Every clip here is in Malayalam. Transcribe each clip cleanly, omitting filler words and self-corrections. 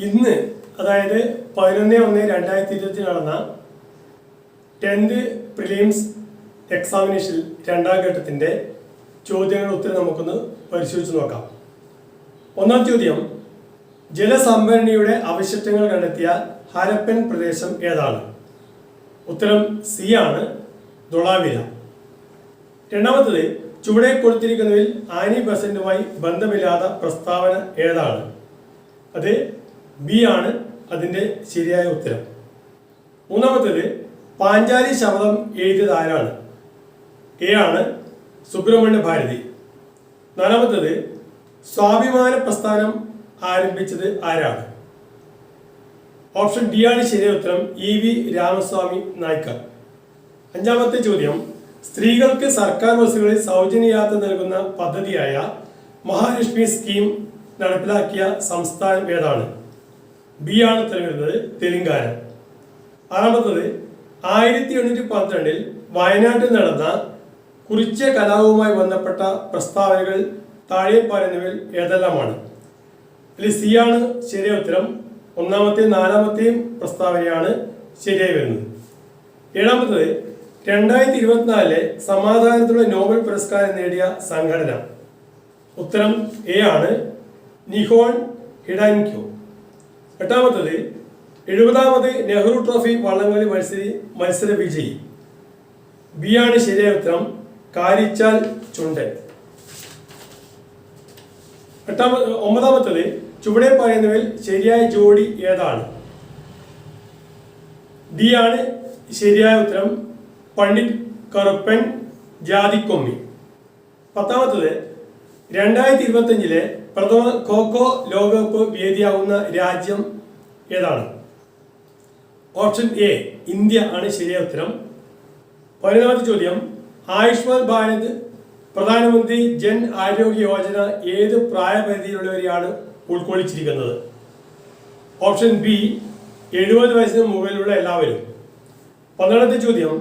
ഇന്ന് അതായത് 11/1/2020 നടന്ന 10th പ്രിലിംസ് എക്സാമിനേഷൻ രണ്ടാം ഘട്ടത്തിൻ്റെ ചോദ്യങ്ങളുടെ ഉത്തരം നമുക്കൊന്ന് പരിശോധിച്ച് നോക്കാം. ഒന്നാം ചോദ്യം, ജലസംഭരണിയുടെ അവശിഷ്ടങ്ങൾ കണ്ടെത്തിയ ഹരപ്പൻ പ്രദേശം ഏതാണ്? ഉത്തരം സി ആണ്, ധോളാവിര. രണ്ടാമത്തത്, ചുവടെ കൊടുത്തിരിക്കുന്നതിൽ ആനി ബസന്റുമായി ബന്ധമില്ലാത്ത പ്രസ്താവന ഏതാണ്? അത് ബി ആണ് അതിൻ്റെ ശരിയായ ഉത്തരം. മൂന്നാമത്തേത്, പാഞ്ചാലി ശബ്ദം എഴുതിയത് ആരാണ്? എ ആണ്, സുബ്രഹ്മണ്യ ഭാരതി. നാലാമത്തേത്, സ്വാഭിമാന പ്രസ്ഥാനം ആരംഭിച്ചത് ആരാണ്? ഓപ്ഷൻ ഡി ആണ് ശരിയായ ഉത്തരം, EV രാമസ്വാമി നായ്ക്കർ. അഞ്ചാമത്തെ ചോദ്യം, സ്ത്രീകൾക്ക് സർക്കാർ ബസ്സുകളിൽ സൗജന്യ യാത്ര നൽകുന്ന പദ്ധതിയായ മഹാലക്ഷ്മി സ്കീം നടപ്പിലാക്കിയ സംസ്ഥാനം ഏതാണ്? ബി ആണ് ഉത്തരം വരുന്നത്, തെലങ്കാന. ആറാമത്തത്, 1812 വയനാട്ടിൽ നടന്ന കുറിച്യ കലാപവുമായി ബന്ധപ്പെട്ട പ്രസ്താവനകൾ താഴെ പറയുന്നവയിൽ ഏതെല്ലാമാണ്? ഇതിൽ സി ആണ് ശരിയായ ഉത്തരം, ഒന്നാമത്തെയും നാലാമത്തെയും പ്രസ്താവനയാണ് ശരിയായി വരുന്നത്. ഏഴാമത്തത്, 2024 സമാധാനത്തിനുള്ള നോബൽ പുരസ്കാരം നേടിയ സംഘടന? ഉത്തരം എ ആണ്, നിഹോൺ ഹിഡാൻക്യോ. എട്ടാമത്തത്, 70ാമത് നെഹ്റു ട്രോഫി വള്ളംകളി മത്സര വിജയി? ബി ആണ് ശരിയായ ഉത്തരം, കാരിച്ചാൽ ചുണ്ടൻ. ഒമ്പതാമത്തത്, ചുവടെ പറയുന്നവയിൽ ശരിയായ ജോഡി ഏതാണ്? ഡി ആണ് ശരിയായ ഉത്തരം, പണ്ഡിറ്റ് കറുപ്പൻ ജാതിക്കൊമ്മി. പത്താമത്തത്, 2025 പ്രഥമ ഖോഖോ ലോകകപ്പ് വേദിയാവുന്ന രാജ്യം ഏതാണ്? ഓപ്ഷൻ എ, ഇന്ത്യ ആണ് ശരിയായ ഉത്തരം. 11ാമത്തെ ചോദ്യം, ആയുഷ്മാൻ ഭാരത് പ്രധാനമന്ത്രി ജൻ ആരോഗ്യ യോജന ഏത് പ്രായപരിധിയിലുള്ളവരെയാണ് ഉൾക്കൊള്ളിച്ചിരിക്കുന്നത്? ഓപ്ഷൻ ബി, 70 വയസ്സിന് മുകളിലുള്ള എല്ലാവരും. 12ാമത്തെ ചോദ്യം,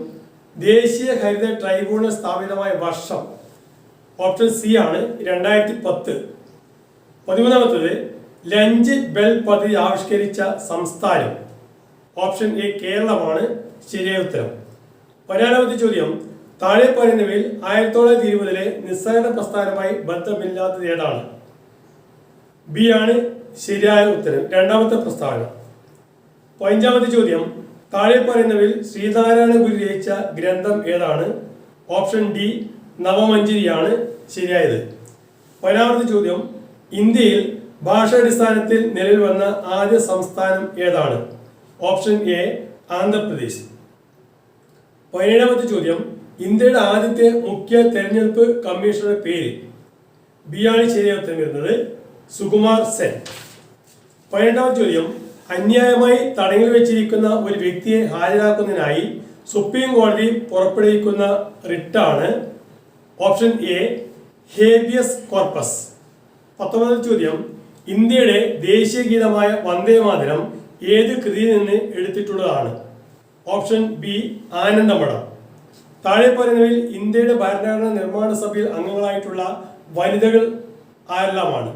ദേശീയ ഹരിത ട്രൈബ്യൂണൽ സ്ഥാപിതമായ വർഷം? ഓപ്ഷൻ സി ആണ്, 2010. 13ാമത്തത്, ലഞ്ച് ബെൽ പദ്ധതി ആവിഷ്കരിച്ച സംസ്ഥാനം? ഓപ്ഷൻ എ, കേരളമാണ് ശരിയായ ഉത്തരം. 14ാമത്തെ ചോദ്യം, താഴെ പറയുന്നവയിൽ 1920 നിസ്സഹകരണ പ്രസ്ഥാനവുമായി ബന്ധമില്ലാത്തത് ഏതാണ്? ബി ആണ് ശരിയായ ഉത്തരം, രണ്ടാമത്തെ പ്രസ്താവന. 15ാമത്തെ ചോദ്യം, താഴെ പറയുന്നവയിൽ ശ്രീനാരായണ ഗുരു രചിച്ച ഗ്രന്ഥം ഏതാണ്? ഓപ്ഷൻ ഡി, നവമഞ്ജരിയാണ് ശരിയായത്. 16ാമത്തെ ചോദ്യം, ഇന്ത്യയിൽ ഭാഷാടിസ്ഥാനത്തിൽ നിലവിൽ വന്ന ആദ്യ സംസ്ഥാനം ഏതാണ്? Option A, Andhra Pradesh. 17ാമത്തെ ചോദ്യം, ഇന്ത്യയുടെ ആദ്യത്തെ മുഖ്യ തെരഞ്ഞെടുപ്പ് കമ്മീഷണറുടെ പേര്? ബി ആണ് ശരിയായ ഉത്തരം വരുന്നത്, സുകുമാർ സെൻ. 18ാമത്തെ ചോദ്യം, അന്യായമായി തടങ്കിൽ വെച്ചിരിക്കുന്ന ഒരു വ്യക്തിയെ ഹാജരാക്കുന്നതിനായി സുപ്രീം കോടതി പുറപ്പെടുവിക്കുന്ന റിട്ടാണ്? Option A, habeas corpus. 19ാമത്തെ ചോദ്യം, ഇന്ത്യയുടെ ദേശീയ ഗീതമായ വന്ദേമാതരം ഏത് കൃതിയിൽ നിന്ന് എടുത്തിട്ടുള്ളതാണ്? Option B, Anandamath. താഴെ പറയുന്നവയിൽ ഇന്ത്യയുടെ ഭരണഘടനാ നിർമ്മാണ സഭയിൽ അംഗങ്ങളായിട്ടുള്ള വനിതകൾ ആരെല്ലാമാണ്?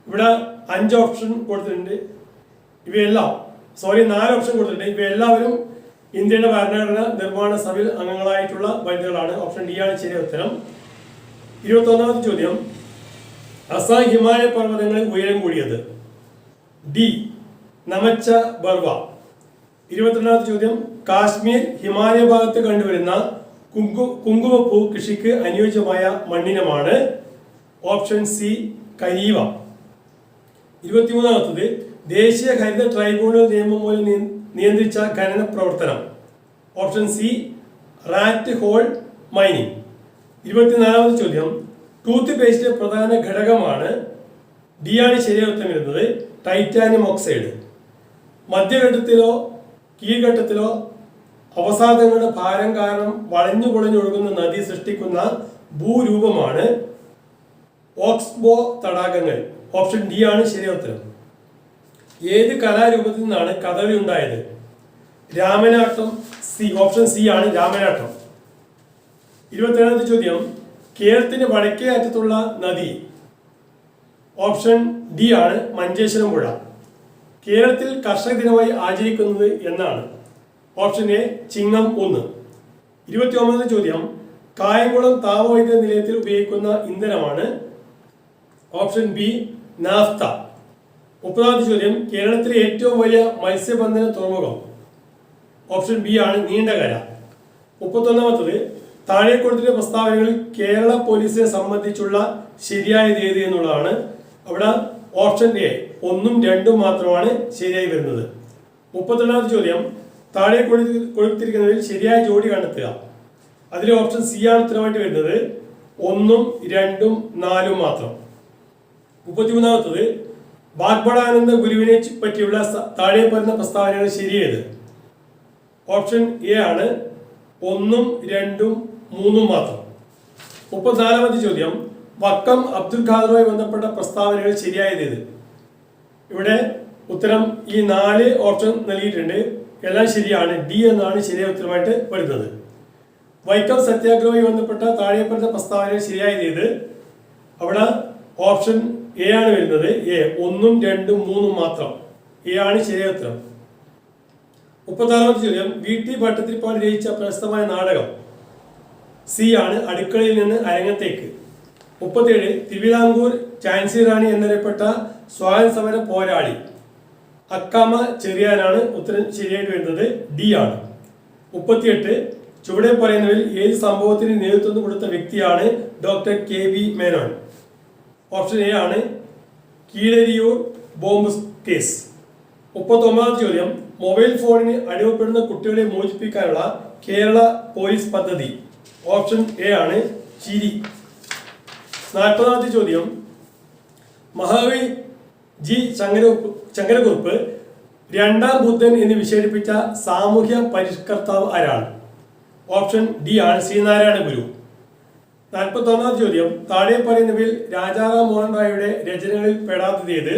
ഇവിടെ 5 ഓപ്ഷൻ കൊടുത്തിട്ടുണ്ട്. ഇവയെല്ലാം 4 ഓപ്ഷൻ കൊടുത്തിട്ടുണ്ട്. ഇവയെല്ലാവരും ഇന്ത്യയുടെ ഭരണഘടനാ നിർമ്മാണ സഭയിൽ അംഗങ്ങളായിട്ടുള്ള വനിതകളാണ്. ഓപ്ഷൻ ഡി ആണ് ശരിയായ ഉത്തരം. 21ാമത്തെ ചോദ്യം, അസാം ഹിമാലയ പർവ്വതങ്ങളിൽ ഉയരം കൂടിയത്? ഡി, നമച്ച ബർവ. 22ാമത്തെ ചോദ്യം, കാശ്മീർ ഹിമാലയ ഭാഗത്ത് കണ്ടുവരുന്ന കുങ്കുമപ്പൂ കൃഷിക്ക് അനുയോജ്യമായ മണ്ണിനമാണ്? Option C, കരീവ. 23ാമത്തത്, ദേശീയ ഹരിത ട്രൈബ്യൂണൽ നിയമം മൂലം നിയന്ത്രിച്ച ഖനന പ്രവർത്തനം? Option C, rat hole mining. 24ാമത്തെ ചോദ്യം, ടൂത്ത് പേസ്റ്റ് പ്രധാന ഘടകമാണ്? ഡി ആണ് ശരിയായ ഉത്തരം വരുന്നത്, ടൈറ്റാനിയം ഓക്സൈഡ്. മധ്യഘട്ടത്തിലോ കീഴ്ഘട്ടത്തിലോ അവസാദങ്ങളുടെ ഭാരം കാരണം വളഞ്ഞു പൊളഞ്ഞൊഴുകുന്ന നദി സൃഷ്ടിക്കുന്ന ഭൂരൂപമാണ് ഓക്സ്ബോ തടാകങ്ങൾ? ഓപ്ഷൻ ഡി ആണ് ശരിയായ ഉത്തരം. ഏത് കലാരൂപത്തിൽ നിന്നാണ് കഥകളി ഉണ്ടായത്? രാമനാട്ടം. സി, ഓപ്ഷൻ സി ആണ്, രാമനാട്ടം. 27ാമത്തെ ചോദ്യം, കേരളത്തിന്റെ വടക്കേ അറ്റത്തുള്ള നദി? ഓപ്ഷൻ ഡി ആണ്, മഞ്ചേശ്വരം പുഴ. കേരളത്തിൽ കർഷക ദിനമായി ആചരിക്കുന്നത് എന്നാണ്? ഓപ്ഷൻ എ ചിങ്ങം 1. 29ാമത്തെ ചോദ്യം, കായംകുളം താപവൈദ്യുത നിലയത്തിൽ ഉപയോഗിക്കുന്ന ഇന്ധനമാണ്? Option B naphtha. 30ാമത്തെ ചോദ്യം, കേരളത്തിലെ ഏറ്റവും വലിയ മത്സ്യബന്ധന തുറമുഖം? ഓപ്ഷൻ ബി ആണ് നീണ്ടകര. 31ാമത്തത്, താഴെ കൊടുത്തിട്ടുള്ള പ്രസ്താവനകളിൽ കേരള പോലീസിനെ സംബന്ധിച്ചുള്ള ശരിയായത് ഏത് എന്നുള്ളതാണ്. അവിടെ ഓപ്ഷൻ എ 1ഉം 2ഉം മാത്രമാണ് ശരിയായി വരുന്നത്. 32ാമത്തെ ചോദ്യം, താഴെ കൊടുത്തിരിക്കുന്നതിൽ ശരിയായ ജോഡി കണ്ടെത്തുക. അതിൽ ഓപ്ഷൻ സി ആണ് ഉത്തരമായിട്ട് വരുന്നത്. 1ഉം 2ഉം 4ഉം മാത്രം. 33ാമത്തത്, വാഗ്ബടാനന്ദ ഗുരുവിനെ പറ്റിയുള്ള താഴെ പറയുന്ന പ്രസ്താവനകൾ ശരിയേത്? ഓപ്ഷൻ എ ആണ് 1ഉം 2ഉം 3ഉം മാത്രം. 34ാമത്തെ ചോദ്യം, വക്കം അബ്ദുൽ ഖാദറുമായി ബന്ധപ്പെട്ട പ്രസ്താവനകൾ ശരിയായത് ഏത്? ഇവിടെ ഉത്തരം ഈ 4 ഓപ്ഷൻ നൽകിയിട്ടുണ്ട്. എല്ലാം ശരിയാണ്. ഡി എന്നാണ് ശരിയായ ഉത്തരമായിട്ട് വരുന്നത്. വൈക്കം സത്യാഗ്രഹവുമായി ബന്ധപ്പെട്ട താഴെ പറഞ്ഞ പ്രസ്താവനകൾ ശരിയായത് ഏത്? അവിടെ ഓപ്ഷൻ എ ആണ് വരുന്നത്. എ 1ഉം 2ഉം 3ഉം മാത്രം. എ ആണ് ശരിയായ ഉത്തരം. 36ാമത്തെ ചോദ്യം, VT ഭട്ടതിരിപ്പാട് രചിച്ച പ്രശസ്തമായ നാടകം? സി ആണ് അടുക്കളയിൽ നിന്ന് അരങ്ങത്തേക്ക്. 37, തിരുവിതാംകൂർ ഝാൻസി റാണി എന്നറിയപ്പെട്ട സ്വാതന്ത്ര്യ സമര പോരാളി? അക്കാമ ചെറിയാനാണ് ഉത്തരം ശരിയായിട്ട് വരുന്നത്. ഡി ആണ്. 38, ചുവടെ പറയുന്നവരിൽ ഏത് സംഭവത്തിന് നേതൃത്വം കൊടുത്ത വ്യക്തിയാണ് doctor KV Menon? Option A ആണ് കീഴരിയൂർ ബോംബ് കേസ്. 39ാമത്തെ ചോദ്യം, മൊബൈൽ ഫോണിന് അടിമപ്പെടുന്ന കുട്ടികളെ മോചിപ്പിക്കാനുള്ള കേരള പോലീസ് പദ്ധതി? ഓപ്ഷൻ എ ആണ് ചിരി. 40ാമത്തെ ചോദ്യം, മഹാവീർ ജി ശങ്കരക്കുറുപ്പ് രണ്ടാം ബുദ്ധൻ എന്ന് വിശേഷിപ്പിച്ച സാമൂഹ്യ പരിഷ്കർത്താവ് ആരാണ്? ഓപ്ഷൻ ഡി ആണ് ശ്രീനാരായണ ഗുരു. 41ാമത്തെ ചോദ്യം, താഴെ പറയുന്നവയിൽ രാജാറാം മോഹൻ റായിയുടെ രചനകളിൽ പെടാത്തത് ഏത്?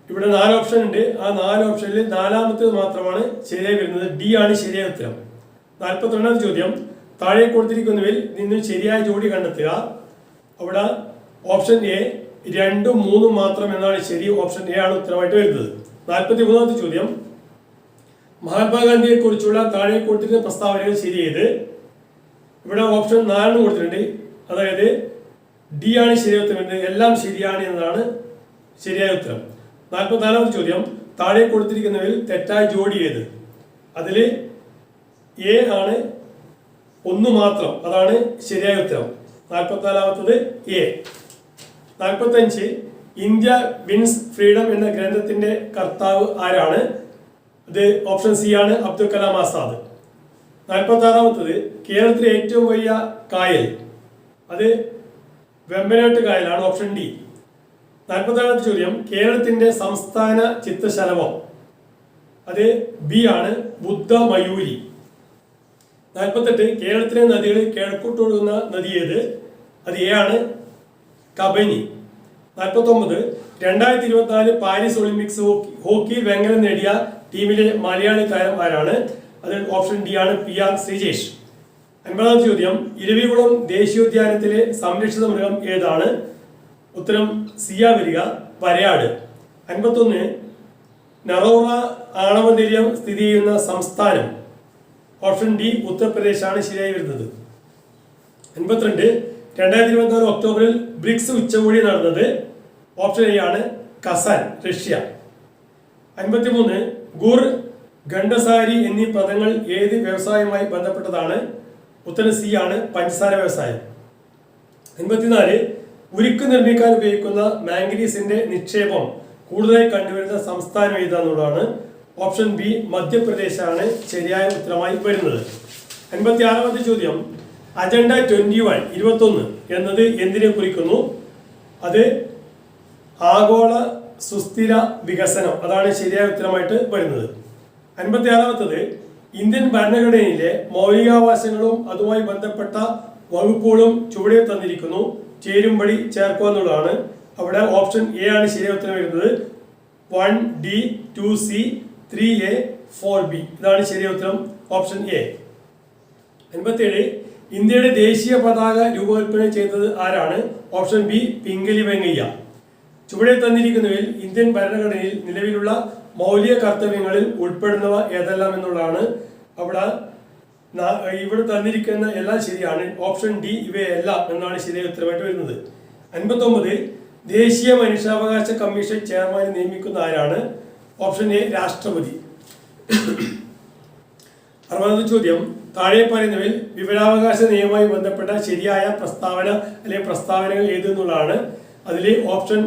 ഇവിടെ 4 ഓപ്ഷൻ ഉണ്ട്. ആ 4 ഓപ്ഷനിൽ 4ാമത്തേത് മാത്രമാണ് ശരിയായി വരുന്നത്. ഡി ആണ് ശരിയായ ഉത്തരം. 42ാമത്തെ ചോദ്യം, താഴെ കൊടുത്തിരിക്കുന്നവയിൽ നിന്നും ശരിയായ ജോഡി കണ്ടെത്തുക. അവിടെ ഓപ്ഷൻ എ 2ഉം 3ഉം മാത്രം എന്നാണ് ശരി. ഓപ്ഷൻ എ ആണ് ഉത്തരമായിട്ട് വരുന്നത്. 43ാമത്തെ ചോദ്യം, മഹാത്മാഗാന്ധിയെ കുറിച്ചുള്ള താഴെ കൊടുത്തിരുന്ന പ്രസ്താവനകൾ ശരിയേത്? ഇവിടെ ഓപ്ഷൻ 4 കൊടുത്തിട്ടുണ്ട്. അതായത് ഡി ആണ് ശരിയായ ഉത്തരം വരുന്നത്. എല്ലാം ശരിയാണ് എന്നതാണ് ശരിയായ ഉത്തരം. 44ാമത്തെ ചോദ്യം, താഴെ കൊടുത്തിരിക്കുന്നവയിൽ തെറ്റായ ജോഡി ഏത്? അതിൽ എ ആണ് 1 മാത്രം. അതാണ് ശരിയായ ഉത്തരം. 44ാമത്തത് എ. 45, ഇന്ത്യ വിൻസ് ഫ്രീഡം എന്ന ഗ്രന്ഥത്തിന്റെ കർത്താവ് ആരാണ്? അത് ഓപ്ഷൻ സി ആണ് അബ്ദുൽ കലാം ആസാദ്. 46ാമത്തത്, കേരളത്തിലെ ഏറ്റവും വലിയ കായൽ? അത് വെമ്പനാട്ട് കായലാണ്. Option D. 46ാമത്തെ ചോദ്യം, കേരളത്തിന്റെ സംസ്ഥാന ചിത്രശലഭം? അത് ബി ആണ് ബുദ്ധ മയൂരി. 48, കേരളത്തിലെ നദികളിൽ കിഴക്കോട്ട് ഒഴുകുന്ന നദി ഏത്? അത് എ ആണ് കബനി. 49, 2024 പാരീസ് ഒളിമ്പിക്സ് ഹോക്കിയിൽ വെങ്കലം നേടിയ ടീമിലെ മലയാളി താരം ആരാണ്? അത് ഓപ്ഷൻ ഡി ആണ് PR ശ്രീജേഷ്. 50ാമത്തെ ചോദ്യം, ഇരവികുളം ദേശീയോദ്യാനത്തിലെ സംരക്ഷിത മൃഗം ഏതാണ്? ഉത്തരം സി ആ വരിക, വരയാട്. 51, നറോറ ആണവ നിലയം സ്ഥിതി ചെയ്യുന്ന സംസ്ഥാനം? ഓപ്ഷൻ ഡി ഉത്തർപ്രദേശാണ് ശരിയായി വരുന്നത്. 52, 2024 ഒക്ടോബറിൽ ബ്രിക്സ് ഉച്ചകോടി നടന്നത്? ഓപ്ഷൻ എ ആണ് കസാൻ, റഷ്യ. 53, ഗുർ, ഖണ്ഡസാരി എന്നീ പദങ്ങൾ ഏത് വ്യവസായവുമായി ബന്ധപ്പെട്ടതാണ്? ഉത്തരം സി ആണ് പഞ്ചസാര വ്യവസായം. 54, ഉരുക്ക് നിർമ്മിക്കാൻ ഉപയോഗിക്കുന്ന മാംഗനീസിന്റെ നിക്ഷേപം കൂടുതലായി കണ്ടുവരുന്ന സംസ്ഥാനം ഏതാന്നുള്ളതാണ്. ഓപ്ഷൻ ബി മധ്യപ്രദേശാണ് ശരിയായ ഉത്തരമായി വരുന്നത്. 56ാമത്തെ ചോദ്യം, അജണ്ട 21 എന്നത് എന്തിനെ കുറിക്കുന്നു? അത് ആഗോള സുസ്ഥിര വികസനം. അതാണ് ശരിയായ ഉത്തരമായിട്ട് വരുന്നത്. 56ാമത്തത്, ഇന്ത്യൻ ഭരണഘടനയിലെ മൗലികാവകാശങ്ങളും അതുമായി ബന്ധപ്പെട്ട വകുപ്പുകളും ചുവടെ തന്നിരിക്കുന്നു, ചേരുംപടി ചേർക്കുക എന്നുള്ളതാണ്. അവിടെ ഓപ്ഷൻ എ ആണ് ശരിയായ ഉത്തരം വരുന്നത്. 1D, 2C, 3A, 4B. ഇതാണ് ശരിയായ ഉത്തരം, ഓപ്ഷൻ എ. 57, ഇന്ത്യയുടെ ദേശീയ പതാക രൂപകൽപ്പന ചെയ്തത് ആരാണ്? Option B Pingali Venkaiah. ചുവടെ തന്നിരിക്കുന്നവയിൽ ഇന്ത്യൻ ഭരണഘടനയിൽ നിലവിലുള്ള മൗലിക കർത്തവ്യങ്ങളിൽ ഉൾപ്പെടുന്നവ ഏതെല്ലാം എന്നുള്ളതാണ്. ഇവിടെ തന്നിരിക്കുന്ന എല്ലാം ശരിയാണ്. ഓപ്ഷൻ ഡി ഇവയെല്ലാം എന്നാണ് ശരിയായ ഉത്തരമായിട്ട് വരുന്നത്. 59 ദേശീയ മനുഷ്യാവകാശ കമ്മീഷൻ ചെയർമാനെ നിയമിക്കുന്ന ആരാണ്? ഓപ്ഷൻ എ രാഷ്ട്രപതി. 60 ചോദ്യം താഴെ പറയുന്നവയിൽ വിവരാവകാശ നിയമവുമായി ബന്ധപ്പെട്ട ശരിയായ പ്രസ്താവന അല്ലെങ്കിൽ പ്രസ്താവനകൾ ഏതെന്നുള്ളതാണ്. അതിൽ ഓപ്ഷൻ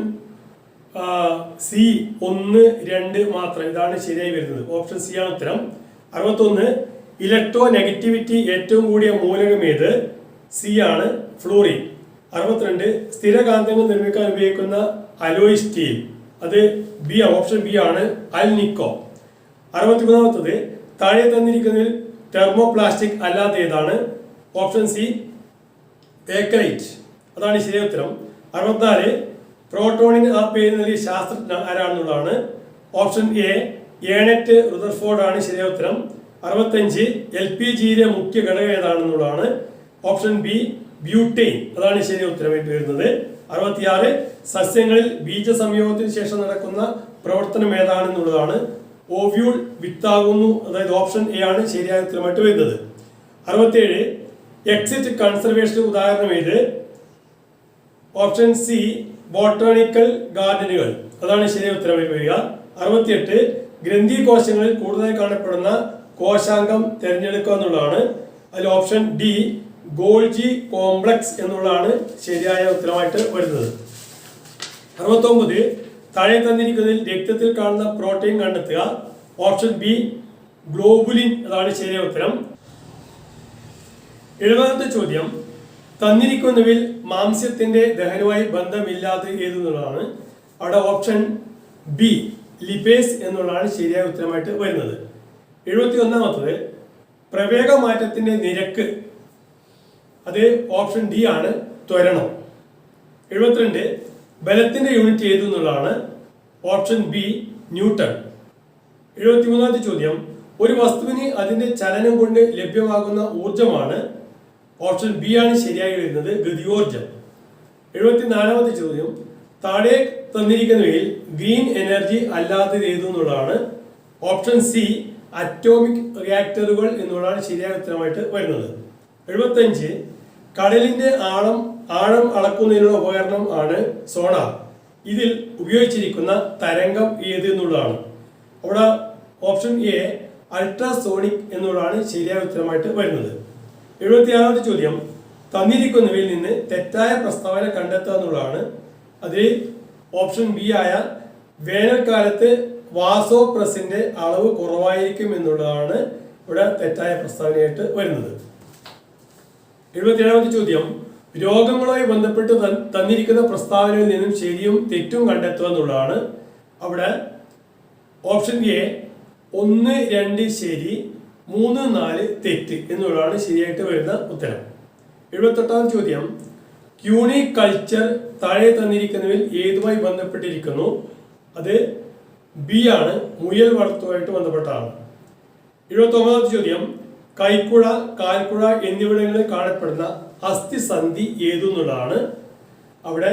സി 1, 2 മാത്രം ഇതാണ് ശരിയായി വരുന്നത്. ഓപ്ഷൻ സി ആണ് ഉത്തരം. 61 ഇലക്ട്രോ നെഗറ്റിവിറ്റി ഏറ്റവും കൂടിയ മൂലകം ഏത്? സി ആണ് ഫ്ലൂറിൻ. 62 സ്ഥിരകാന്തങ്ങൾ നിർമ്മിക്കാൻ ഉപയോഗിക്കുന്ന അലോയ് സ്റ്റീൽ, അത് ബി ഓപ്ഷൻ ബി ആണ് അൽനിക്കോ. 63 താഴെ തന്നിരിക്കുന്നതിൽ തെർമോപ്ലാസ്റ്റിക് അല്ലാത്ത ഏതാണ്? ഓപ്ഷൻ സി ബേക്കലൈറ്റ്, അതാണ് ശരിയായ ഉത്തരം. 64 പ്രോട്ടോണിന് ആ പേര് നൽകിയ ശാസ്ത്രജ്ഞ ആരാണെന്നുള്ളതാണ്. ഓപ്ഷൻ എ ഏണറ്റ് റുദർഫോർഡ് ആണ് ശരിയായ ഉത്തരം. 65 LPGയിലെ മുഖ്യ ഘടകം ഏതാണെന്നുള്ളതാണ്. ഓപ്ഷൻ ബി ബ്യൂട്ടെയിൻ, അതാണ് ശരിയായ ഉത്തരമായിട്ട് വരുന്നത്. 66 സസ്യങ്ങളിൽ ബീജസംയോഗത്തിന് ശേഷം നടക്കുന്ന പ്രവർത്തനം ഏതാണെന്നുള്ളതാണ്. ഓവ്യൂൾ വിത്താകുന്നു, അതായത് ഓപ്ഷൻ എ ആണ് ശരിയായ ഉത്തരമായിട്ട് വരുന്നത്. 67 എക്സിറ്റ് കൺസർവേഷൻ ഉദാഹരണം ഏത്? ഓപ്ഷൻ സി ബോട്ടാണിക്കൽ ഗാർഡനുകൾ, അതാണ് ശരിയായ ഉത്തരമായിട്ട് വരിക. 68 ഗ്രന്ഥി കോശങ്ങളിൽ കൂടുതലായി കാണപ്പെടുന്ന കോശാംഗം തിരഞ്ഞെടുക്കുക എന്നുള്ളതാണ്. അതിൽ ഓപ്ഷൻ ഡി ഗോൾജി കോംപ്ലക്സ് എന്നുള്ളതാണ് ശരിയായ ഉത്തരമായിട്ട് വരുന്നത്. 69 താഴെ തന്നിരിക്കുന്നതിൽ രക്തത്തിൽ കാണുന്ന പ്രോട്ടീൻ കണ്ടെത്തുക. ഓപ്ഷൻ ബി ഗ്ലോബുലിൻ, അതാണ് ശരിയായ ഉത്തരം. 70 ചോദ്യം തന്നിരിക്കുന്നവയിൽ മാംസ്യത്തിന്റെ ദഹനവുമായി ബന്ധമില്ലാത്ത ഏതെന്നുള്ളതാണ്. അവിടെ ഓപ്ഷൻ ബി ലിപേസ് എന്നുള്ളതാണ് ശരിയായ ഉത്തരമായിട്ട് വരുന്നത്. 71 പ്രവേഗ മാറ്റത്തിന്റെ നിരക്ക്, അത് ഓപ്ഷൻ ഡി ആണ് ത്വരണം. 72 ബലത്തിന്റെ യൂണിറ്റ് ഏതെന്നുള്ളതാണ്. Option B newton. 73 ചോദ്യം ഒരു വസ്തുവിന് അതിന്റെ ചലനം കൊണ്ട് ലഭ്യമാകുന്ന ഊർജമാണ്. ഓപ്ഷൻ ബി ആണ് ശരിയായി വരുന്നത് ഗതിയോർജം. 74 ചോദ്യം താഴെ തന്നിരിക്കുന്നവയിൽ ഗ്രീൻ എനർജി അല്ലാത്തത് ഏതെന്നുള്ളതാണ്. ഓപ്ഷൻ സി അറ്റോമിക് റിയാക്ടറുകൾ എന്നുള്ളതാണ് ശരിയായ ഉത്തരമായിട്ട് വരുന്നത്. 75 കടലിന്റെ ആഴം അളക്കുന്നതിനുള്ള ഉപകരണം ആണ് സോണാർ. ഇതിൽ ഉപയോഗിച്ചിരിക്കുന്ന തരംഗം ഏത് എന്നുള്ളതാണ്. അവിടെ ഓപ്ഷൻ എ അൾട്രാസോണിക് എന്നുള്ളതാണ് ശരിയായ ഉത്തരമായിട്ട് വരുന്നത്. 76 ചോദ്യം തന്നിരിക്കുന്നവയിൽ നിന്ന് തെറ്റായ പ്രസ്താവന കണ്ടെത്തുക എന്നുള്ളതാണ്. അതിൽ ഓപ്ഷൻ ബി ആയ വേനൽക്കാലത്ത് വാസോപ്രസിന്റെ അളവ് കുറവായിരിക്കും എന്നുള്ളതാണ് ഇവിടെ തെറ്റായ പ്രസ്താവനയായിട്ട് വരുന്നത്. 77 ചോദ്യം രോഗങ്ങളുമായി ബന്ധപ്പെട്ട് തന്നിരിക്കുന്ന പ്രസ്താവനയിൽ നിന്നും ശരിയും തെറ്റും കണ്ടെത്തുക എന്നുള്ളതാണ്. അവിടെ ഓപ്ഷൻ എ 1, 2 ശരി, 3, 4 തെറ്റ് എന്നുള്ളതാണ് ശരിയായിട്ട് വരുന്ന ഉത്തരം. 78 ചോദ്യം ക്യൂണി കൾച്ചർ താഴെ തന്നിരിക്കുന്നതിൽ ഏതുമായി ബന്ധപ്പെട്ടിരിക്കുന്നു? അത് ബി ആണ് മുയൽ വളർത്തുമായിട്ട് ബന്ധപ്പെട്ടതാണ്. 79 ചോദ്യം കൈക്കുഴ, കാൽക്കുഴ എന്നിവിടങ്ങളിൽ കാണപ്പെടുന്ന അസ്ഥിസന്ധി ഏതെന്നുള്ളതാണ്. അവിടെ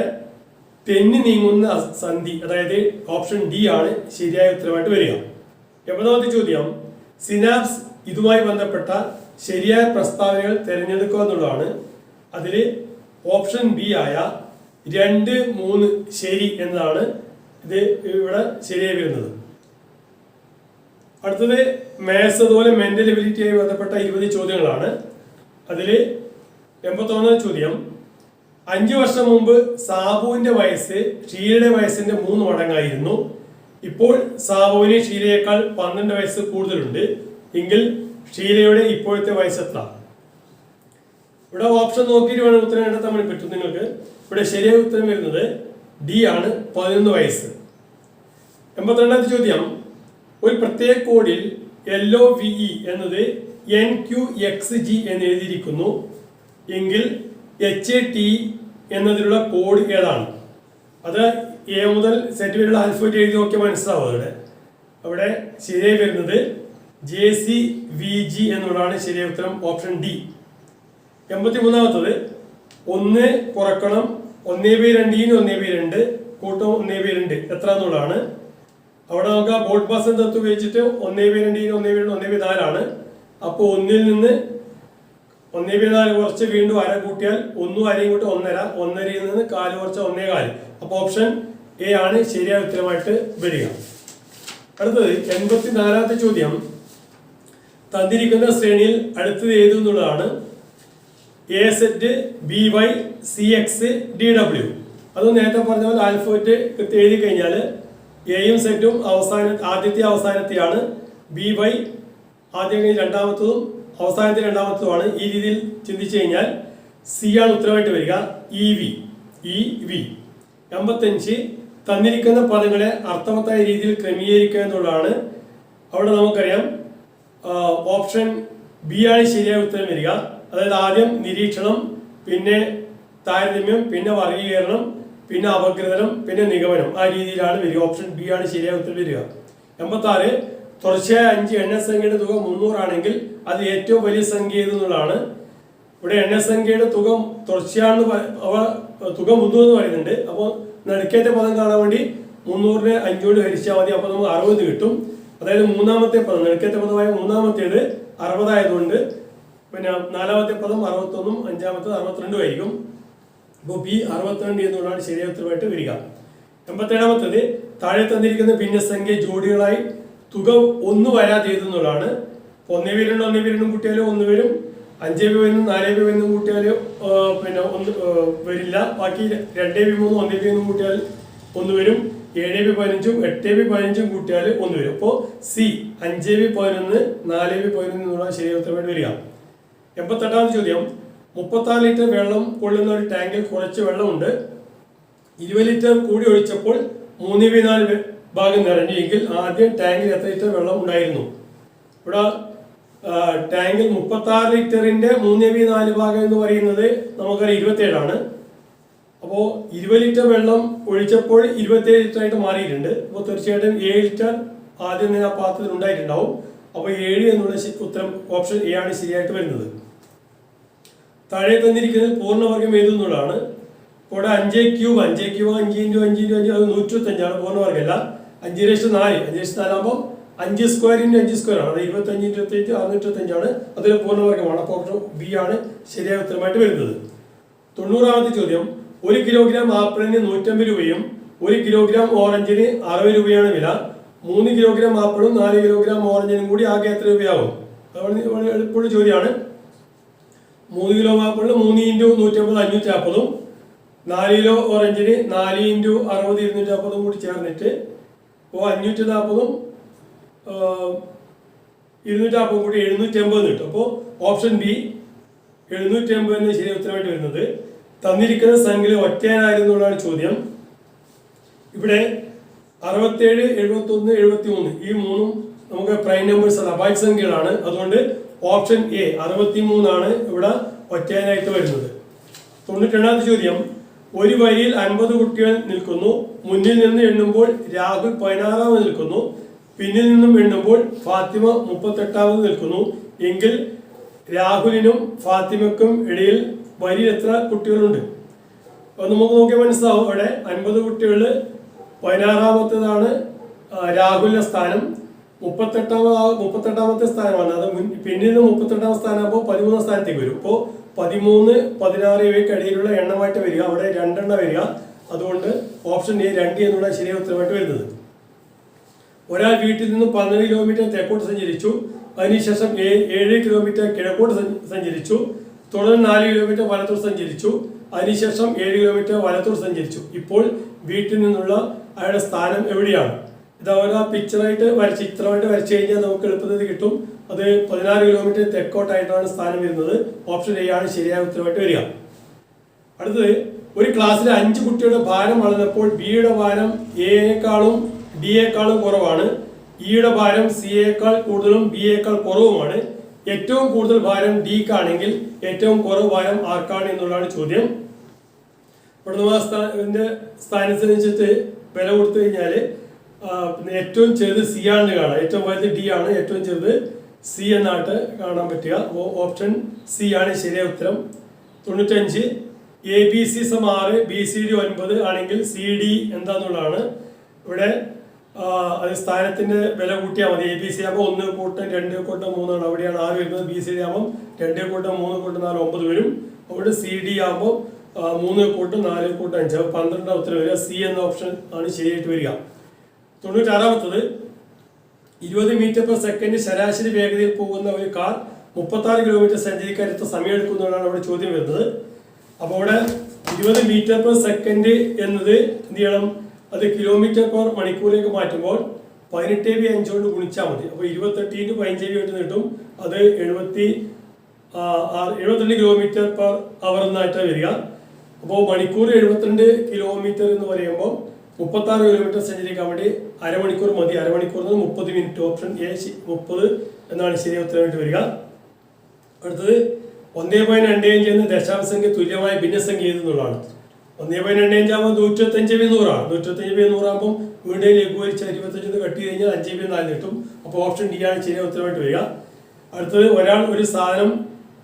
തെന്നി നീങ്ങുന്ന സന്ധി, അതായത് ഓപ്ഷൻ ഡി ആണ് ശരിയായ ഉത്തരമായിട്ട് വരിക. 80 ചോദ്യം സിനാപ്സ് ഇതുമായി ബന്ധപ്പെട്ട ശരിയായ പ്രസ്താവനകൾ തിരഞ്ഞെടുക്കുക എന്നുള്ളതാണ്. അതിൽ ഓപ്ഷൻ ബി ആയ 2, 3 ശരി എന്നതാണ് ഇത് ഇവിടെ ശരിയായി വരുന്നത്. അടുത്തത് മാത്സ് അതുപോലെ മെന്റൽ എബിലിറ്റിയായി ബന്ധപ്പെട്ട 20 ചോദ്യങ്ങളാണ്. അതിൽ 81 ചോദ്യം 5 വർഷം മുമ്പ് സാബുവിന്റെ വയസ്സ് ഷീലയുടെ വയസ്സിന്റെ 3 മടങ്ങായിരുന്നു. ഇപ്പോൾ സാബുവിന് ഷീലയേക്കാൾ 12 വയസ്സ് കൂടുതലുണ്ട്. എങ്കിൽ ഷീലയുടെ ഇപ്പോഴത്തെ വയസ്സ് എത്ര? ഇവിടെ ഓപ്ഷൻ നോക്കിയിട്ട് വേണം ഉത്തരം കണ്ടെത്താൻ വേണ്ടി പറ്റും നിങ്ങൾക്ക്. ഇവിടെ ശരിയായ ഉത്തരം വരുന്നത് ഡി ആണ് 11 വയസ്സ്. 82 ചോദ്യം ഒരു പ്രത്യേക കോഡിൽ LOVE എന്നത് NQXG എന്ന് എഴുതിയിരിക്കുന്നു എങ്കിൽ HAT എന്നതിലുള്ള കോഡ് ഏതാണ്? അത് എ മുതൽ സെറ്റ് വരെയുള്ള ആൽഫബറ്റ് എഴുതി നോക്കിയാൽ മനസ്സിലാവും. അവിടെ ശരിയായി വരുന്നത് JCVG എന്നുള്ളതാണ് ശരിയായ ഉത്തരം, ഓപ്ഷൻ ഡി. 83 1 കുറക്കണം 1/2 1/2 കൂട്ടം 1/2 എത്ര എന്നുള്ളതാണ്. അവിടെ നമുക്ക് ആ ബോൾട്ട് പാസ് തത്വം ഉപയോഗിച്ചിട്ട് 1/2 1/4 ആണ്. അപ്പോൾ 1-ൽ നിന്ന് 1/4 കുറച്ച് വീണ്ടും അര കൂട്ടിയാൽ 1 അരയും കൂട്ടി 1.5, 1.5-ൽ നിന്ന് 4 കുറച്ച് 1.25. അപ്പോൾ ഓപ്ഷൻ എ ആണ് ശരിയായ ഉത്തരമായിട്ട് വരിക. അടുത്തത് 84ാമത്തെ ചോദ്യം, തന്നിരിക്കുന്ന ശ്രേണിയിൽ അടുത്തത് ഏതെന്നുള്ളതാണ്. AZ, BY, CX, DW. അത് നേരത്തെ പറഞ്ഞ പോലെ ആൽഫബറ്റ് എഴുതി കഴിഞ്ഞാൽ എയും സെറ്റും ആദ്യത്തെ അവസാനത്തെയാണ്, BY ആദ്യം കഴിഞ്ഞ് രണ്ടാമത്തതും അവസാനത്തെ രണ്ടാമത്തതുമാണ്. ഈ രീതിയിൽ ചിന്തിച്ചു കഴിഞ്ഞാൽ സി ആണ് ഉത്തരമായിട്ട് വരിക. EV. 85 തന്നിരിക്കുന്ന പദങ്ങളെ അർത്ഥവത്തായ രീതിയിൽ ക്രമീകരിക്കുക എന്നുള്ളതാണ്. അവിടെ നമുക്കറിയാം ഓപ്ഷൻ ബി ആണ് ശരിയായ ഉത്തരം വരിക. അതായത് ആദ്യം നിരീക്ഷണം, പിന്നെ താരതമ്യം, പിന്നെ വർഗീകരണം, പിന്നെ അപഗ്രഥനം, പിന്നെ നിഗമനം. ആ രീതിയിലാണ് വരിക. ഓപ്ഷൻ ബി ആണ് ശരിയായ ഉത്തരം വരിക. 86 തുടർച്ചയായ 5 എണ്ണസംഖ്യയുടെ തുക 300 ആണെങ്കിൽ അത് ഏറ്റവും വലിയ സംഖ്യ ഏതെന്നുള്ളതാണ്. ഇവിടെ എണ്ണസംഖ്യയുടെ തുക തുടർച്ചയാണെന്ന് തുക 300 എന്ന് പറയുന്നുണ്ട്. അപ്പോൾ നടുക്കേറ്റ പദം കാണാൻ വേണ്ടി 300-നെ 5 കൊണ്ട് ഹരിച്ചാൽ മതി. അപ്പോൾ നമുക്ക് 60 കിട്ടും. അതായത് മൂന്നാമത്തെ പദം, നടുക്കേറ്റ പദമായ മൂന്നാമത്തേത് 60 ആയതുകൊണ്ട് പിന്നെ നാലാമത്തെ പദം 61-ഉം അഞ്ചാമത്തേത് 62 ആയിരിക്കും. അപ്പോൾ ബി 62 എന്നുള്ളതാണ് ശരിയായ ഉത്തരമായിട്ട് വരിക. 87ാമത്തേത് താഴെ തന്നിരിക്കുന്ന ഭിന്നസംഖ്യ ജോഡികളായി തുക 1 വരാതെ എന്നുള്ളതാണ്. 1/2 കൂട്ടിയാലും 1 വരും, 5/1 4/1 കൂട്ടിയാലും പിന്നെ 1 വരില്ല. ബാക്കി 2/3 1/3 കൂട്ടിയാൽ 1 വരും. 7/15 8/15 കൂട്ടിയാൽ 1 വരും. അപ്പോൾ സി 5/11 4/11 എന്നുള്ള ശരിയായ ഉത്തരമായിട്ട് വരിക. 88ാമത്തെ ചോദ്യം, 36 ലിറ്റർ വെള്ളം കൊള്ളുന്ന ഒരു ടാങ്കിൽ കുറച്ച് വെള്ളമുണ്ട്. 20 ലിറ്റർ കൂടി ഒഴിച്ചപ്പോൾ 3/4 ഭാഗം നിറഞ്ഞു എങ്കിൽ ആദ്യം ടാങ്കിൽ എത്ര ലിറ്റർ വെള്ളം ഉണ്ടായിരുന്നു? ഇവിടെ ടാങ്കിൽ 36 ലിറ്ററിന്റെ 3/4 ഭാഗം എന്ന് പറയുന്നത് നമുക്കറിയാം 27 ആണ്. അപ്പോൾ 20 ലിറ്റർ വെള്ളം ഒഴിച്ചപ്പോൾ 27 ലിറ്റർ ആയിട്ട് മാറിയിട്ടുണ്ട്. അപ്പോൾ തീർച്ചയായിട്ടും 7 ലിറ്റർ ആദ്യം ആ പാത്രത്തിൽ ഉണ്ടായിട്ടുണ്ടാവും. അപ്പോൾ 7 എന്നുള്ള ഉത്തരം ഓപ്ഷൻ എ ആണ് ശരിയായിട്ട് വരുന്നത്. താഴെ തന്നിരിക്കുന്നത് പൂർണ്ണവർഗം ഏതെന്നുള്ളതാണ്. ഇവിടെ 5³ 5× 5 × 5 × 5 അത് 125 ആണ്. പൂർണ്ണവർഗമല്ല. 5/4 5/4 ആകുമ്പോൾ 5² × 5² ആണ്. അത് 25 × 25 625 ആണ്. അതൊരു പൂർണ്ണവർഗമാണ്. അപ്പോൾ ഓപ്ഷൻ ബി ആണ് ശരിയായ ഉത്തരമായിട്ട് വരുന്നത്. 90ാമത്തെ ചോദ്യം, 1 കിലോഗ്രാം ആപ്പിളിന് 150 രൂപയും 1 കിലോഗ്രാം ഓറഞ്ചിന് 60 രൂപയാണ് വില. 3 കിലോഗ്രാം ആപ്പിളും 4 കിലോഗ്രാം ഓറഞ്ചിനും കൂടി ആകെ എത്ര രൂപയാവും? അതുകൊണ്ട് എളുപ്പമുള്ള ചോദ്യമാണ്. 3 കിലോ ആപ്പിളിന് 3 × 150 540, 4 കിലോ ഓറഞ്ചിന് 4 × 60 240 കൂടി ചേർന്നിട്ട് അപ്പോൾ 540-ഉം 240 കൂടി 780 കിട്ടും. അപ്പോൾ ഓപ്ഷൻ ബി 780 എന്ന ശരിയായ ഉത്തരമായിട്ട് വരുന്നത്. തന്നിരിക്കുന്ന സംഖ്യയിൽ ഒറ്റയാനായിരുന്നുള്ളതാണ് ചോദ്യം. ഇവിടെ 67 71 73 ഈ മൂന്നും നമുക്ക് പ്രൈം നമ്പേഴ്സ് ആണ്, അഭാജ്യ സംഖ്യകളാണ്. അതുകൊണ്ട് ഓപ്ഷൻ എ 63 ആണ് ഇവിടെ ഒറ്റയാനായിട്ട് വരുന്നത്. 92ാമത്തെ ചോദ്യം, ഒരു വരിയിൽ 50 കുട്ടികൾ നിൽക്കുന്നു. മുന്നിൽ നിന്ന് എണ്ണുമ്പോൾ രാഹുൽ 16ാമത് നിൽക്കുന്നു. പിന്നിൽ നിന്നും എണ്ണുമ്പോൾ ഫാത്തിമ 38ാമത് നിൽക്കുന്നു. എങ്കിൽ രാഹുലിനും ഫാത്തിമക്കും ഇടയിൽ വരിയിൽ എത്ര കുട്ടികളുണ്ട്? അപ്പോൾ നമുക്ക് നോക്കിയാൽ മനസ്സിലാവും. അവിടെ 50 കുട്ടികൾ 16ാമത്തേതാണ് രാഹുലിന്റെ സ്ഥാനം. 38ാമത്തെ സ്ഥാനമാണ്. അത് പിന്നിൽ നിന്ന് 38ാം സ്ഥാനമാകുമ്പോൾ 13ാം സ്ഥാനത്തേക്ക് വരും. അപ്പോൾ 13 16 ഇവയ്ക്ക് ഇടയിലുള്ള എണ്ണമായിട്ട് വരിക. അവിടെ 2 എണ്ണം വരിക. അതുകൊണ്ട് ഓപ്ഷൻ എ 2 എന്നുള്ള ശരിയായ ഉത്തരമായിട്ട് വരുന്നത്. ഒരാൾ വീട്ടിൽ നിന്ന് 12 കിലോമീറ്റർ തെക്കോട്ട് സഞ്ചരിച്ചു. അതിനുശേഷം 7 കിലോമീറ്റർ കിഴക്കോട്ട് സഞ്ചരിച്ചു. തുടർന്ന് 4 കിലോമീറ്റർ വലത്തോട്ട് സഞ്ചരിച്ചു. അതിനുശേഷം 7 കിലോമീറ്റർ വലത്തോട്ട് സഞ്ചരിച്ചു. ഇപ്പോൾ വീട്ടിൽ നിന്നുള്ള അയാളുടെ സ്ഥാനം എവിടെയാണ്? ഇത് ഓരോ ചിത്രമായിട്ട് വരച്ചു കഴിഞ്ഞാൽ നമുക്ക് എളുപ്പത്തിൽ കിട്ടും. അത് 14 കിലോമീറ്റർ തെക്കോട്ടായിട്ടാണ് സ്ഥാനം വരുന്നത്. ഓപ്ഷൻ എ ആണ് ശരിയായ ഉത്തരമായിട്ട് വരിക. അടുത്തത്, ഒരു ക്ലാസ്സിലെ 5 കുട്ടികളുടെ ഭാരം അളന്നപ്പോൾ ബിയുടെ ഭാരം എയേക്കാളും ഡിയേക്കാളും കുറവാണ്. ഇയുടെ ഭാരം സിയേക്കാൾ കൂടുതലും ബിയേക്കാൾ കുറവുമാണ്. ഏറ്റവും കൂടുതൽ ഭാരം ഡിക്കാണെങ്കിൽ ഏറ്റവും കുറവ് ഭാരം ആർക്കാണ് എന്നുള്ളതാണ് ചോദ്യം. ഇവിടെ സ്ഥാനത്തിനനുസരിച്ചിട്ട് വില കൊടുത്തു കഴിഞ്ഞാൽ ഏറ്റവും ചെറുത് സി ആണെന്ന് കാണാം. ഏറ്റവും വലുത് ഡി ആണ്, ഏറ്റവും ചെറുത് സി എന്നായിട്ട് കാണാൻ പറ്റുക. ഓപ്ഷൻ സി ആണ് ശരിയായ ഉത്തരം. 95 ABC 6, BCD 9 ആണെങ്കിൽ CD എന്താന്നുള്ളതാണ്. ഇവിടെ സ്ഥാനത്തിന്റെ വില കൂട്ടിയാൽ മതി. ABC ആകുമ്പോൾ 1 കൂട്ടം 2 കൂട്ടം 3 ആണ്, അവിടെയാണ് 6 വരുന്നത്. BCD ആകുമ്പോൾ 2 കൂട്ടം 3 കൂട്ടം 4 9 വരും. അവിടെ CD ആകുമ്പോൾ 3 കൂട്ടം 4 കൂട്ടം 5, 12 ഉത്തരം വരിക. C എന്ന ഓപ്ഷൻ ആണ് ശരിയായിട്ട് വരിക. 96ാമത്തത് 20 മീറ്റർ/സെക്കൻഡ് ശരാശരി വേഗതയിൽ പോകുന്ന ഒരു കാർ 36 കിലോമീറ്റർ സഞ്ചരിക്കാൻ എത്ര സമയം എടുക്കുന്നതാണ് അവിടെ ചോദ്യം വരുന്നത്. അപ്പോൾ അവിടെ 20 മീറ്റർ/സെക്കൻഡ് എന്നത് എന്ത് ചെയ്യണം, അത് കിലോമീറ്റർ/മണിക്കൂറിലേക്ക് മാറ്റുമ്പോൾ 18/5 കൊണ്ട് ഗുണിച്ചാൽ മതി. അപ്പോൾ 28 × 15 കിട്ടും. അത് 72 കിലോമീറ്റർ/അവർ എന്നായിട്ടാണ് വരിക. അപ്പോൾ മണിക്കൂർ 72 കിലോമീറ്റർ എന്ന് പറയുമ്പോൾ 36 കിലോമീറ്റർ സഞ്ചരിക്കാൻ വേണ്ടി അരമണിക്കൂർ മതി. അരമണിക്കൂർ 30 മിനിറ്റ്. ഓപ്ഷൻ എ 30 എന്നാണ് ശരിയായ ഉത്തരമായിട്ട് വരിക. അടുത്തത് 1.25 എന്ന ദശാംശസംഖ്യ തുല്യമായ ഭിന്നസംഖ്യ എന്നുള്ളതാണ്. 1.25 ആകുമ്പോൾ 125/100 ആണ്. 125/100 ആകുമ്പോൾ വീണ്ടും ലഘൂകരിച്ച 25 കട്ട് ചെയ്ത് കഴിഞ്ഞാൽ 5/4 കിട്ടും. അപ്പോൾ ഓപ്ഷൻ ഡി ആണ് ശരിയായ ഉത്തരമായിട്ട് വരിക. അടുത്തത് ഒരാൾ ഒരു സാധനം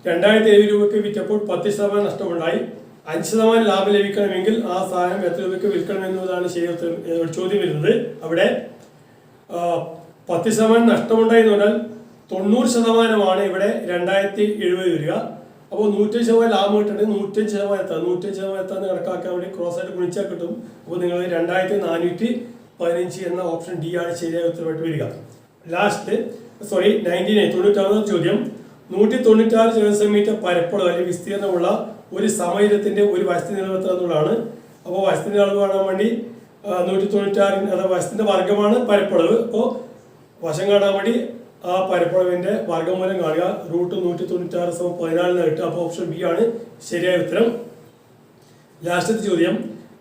2070 രൂപയ്ക്ക് വിറ്റപ്പോൾ 10% നഷ്ടമുണ്ടായി. 5% ലാഭം ലഭിക്കണമെങ്കിൽ ആ സാധനം എത്ര രൂപയ്ക്ക് വിൽക്കണം എന്നതാണ് ശരിയായ ഉത്തരം ചോദ്യം വരുന്നത്. അവിടെ 10% നഷ്ടമുണ്ടായി എന്ന് പറഞ്ഞാൽ 90% ഇവിടെ 2070 വരിക. അപ്പോൾ 105% ലാഭം കിട്ടേണ്ടത് 105% എത്താന്ന് കണക്കാക്കാൻ വേണ്ടി ക്രോസ് ആയിട്ട് ഗുണിച്ചാൽ കിട്ടും. അപ്പോൾ നിങ്ങൾ 2415 എന്ന ഓപ്ഷൻ ഡി ആണ് ശരിയായ ഉത്തരമായിട്ട് വരിക. ലാസ്റ്റ് 96 ചോദ്യം 196 ചതുരശ്ര മീറ്റർ പരപ്പളവ് അല്ലെങ്കിൽ വിസ്തീർണമുള്ള ഒരു സമയത്തിന്റെ ഒരു വശത്തിന്റെ നീളം എത്ര എന്നുള്ളതാണ്. അപ്പോൾ വശത്തിന്റെ അളവ് കാണാൻ വേണ്ടി 196 അഥവാ വശത്തിന്റെ വർഗ്ഗമാണ് പരപ്പളവ്. അപ്പോൾ വശം കാണാൻ വേണ്ടി ആ പരപ്പളവിന്റെ വർഗ്ഗമൂലം കാണുക. √196 14 കിട്ടുക. അപ്പോൾ ഓപ്ഷൻ ബി ആണ് ശരിയായ ഉത്തരം. ലാസ്റ്റത്തെ ചോദ്യം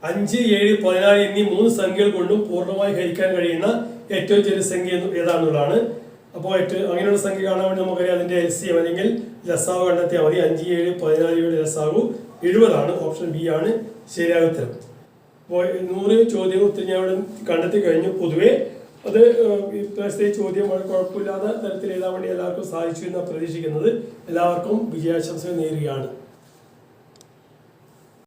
5, 7, 14 എന്നീ 3 സംഖ്യകൾ കൊണ്ടും പൂർണ്ണമായി ഹരിക്കാൻ കഴിയുന്ന ഏറ്റവും ചെറിയ സംഖ്യ ഏതാണെന്നുള്ളതാണ്. അപ്പോൾ അങ്ങനെയുള്ള സംഖ്യ കാണാൻ വേണ്ടി നമുക്കറിയാം അതിന്റെ LCM അല്ലെങ്കിൽ ലസാഗു കണ്ടെത്തിയാൽ മതി. 5, 7, 14 ലസാഗു 70 ആണ്. ഓപ്ഷൻ ബി ആണ് ശരിയായ ഉത്തരം. അപ്പോൾ 100 ചോദ്യങ്ങൾ ഉത്തരം ഞാൻ ഇവിടെ കണ്ടെത്തി കഴിഞ്ഞു. പൊതുവെ അത് ഇപ്പോഴത്തെ ചോദ്യം കുഴപ്പമില്ലാത്ത തരത്തിൽ എഴുതാൻ വേണ്ടി എല്ലാവർക്കും സാധിച്ചു എന്നാണ് പ്രതീക്ഷിക്കുന്നത്. എല്ലാവർക്കും വിജയാശംസകൾ നേരുകയാണ്.